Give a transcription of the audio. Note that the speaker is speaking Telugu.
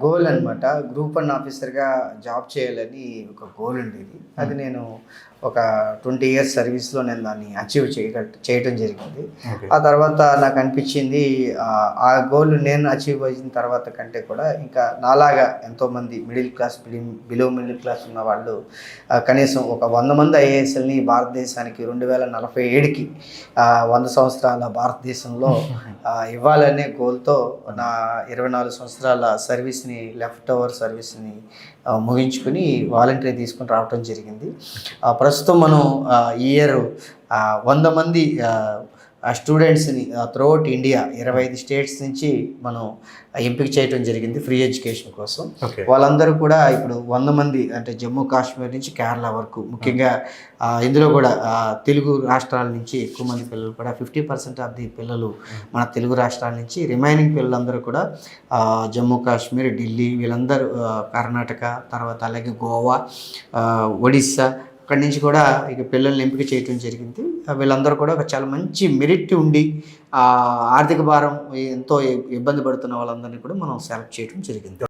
గోల్ అనమాట. గ్రూప్ 1 ఆఫీసర్‌గా జాబ్ చేయాలని ఒక గోల్ ఉండేది. అది నేను ఒక 20 ఇయర్స్ సర్వీస్‌లో నేను దాన్ని అచీవ్ చేయటం జరిగింది. ఓకే. ఆ తర్వాత నాకు అనిపించింది ఆ గోల్ నేను అచీవ్ అయిన తర్వాత కంటే కూడా ఇంకా నాలాగా ఎంతోమంది middle class, below middle class ఉన్న వాళ్ళు కనీసం ఒక 100 మంది ఐఏఎస్‌లని భారతదేశానికి 2047కి 100 సంవత్సరాల భారతదేశంలో ఇవ్వాలనే గోల్‌తో నా 24 సంవత్సరాల సర్వీస్‌ని లెఫ్ట్ ఓవర్ సర్వీస్‌ని ముగించుకొని వాలంటరీ తీసుకొని రావటం జరిగింది. ప్రస్తుతం మనం ఈ ఇయర్ 100 మంది స్టూడెంట్స్ని త్రూఅవుట్ ఇండియా 25 స్టేట్స్ నుంచి మనం ఎంపిక చేయడం జరిగింది ఫ్రీ ఎడ్యుకేషన్ కోసం. ఓకే. వాళ్ళందరూ కూడా ఇప్పుడు 100 మంది అంటే జమ్మూ కాశ్మీర్ నుంచి కేరళ వరకు ముఖ్యంగా ఇందులో కూడా తెలుగు రాష్ట్రాల నుంచి ఎక్కువ మంది పిల్లలు కూడా 50% ఆఫ్ ది పిల్లలు మన తెలుగు రాష్ట్రాల నుంచి, రిమైనింగ్ పిల్లలందరూ కూడా జమ్మూ కాశ్మీర్, ఢిల్లీ, వీళ్ళందరూ కర్ణాటక, తర్వాత అలాగే గోవా, ఒడిస్సా అక్కడి నుంచి కూడా ఇక పిల్లల్ని ఎంపిక చేయడం జరిగింది. వీళ్ళందరూ కూడా ఒక చాలా మంచి మెరిట్ ఉండి ఆర్థిక భారం ఎంతో ఇబ్బంది పడుతున్న వాళ్ళందరినీ కూడా మనం సెలెక్ట్ చేయడం జరిగింది.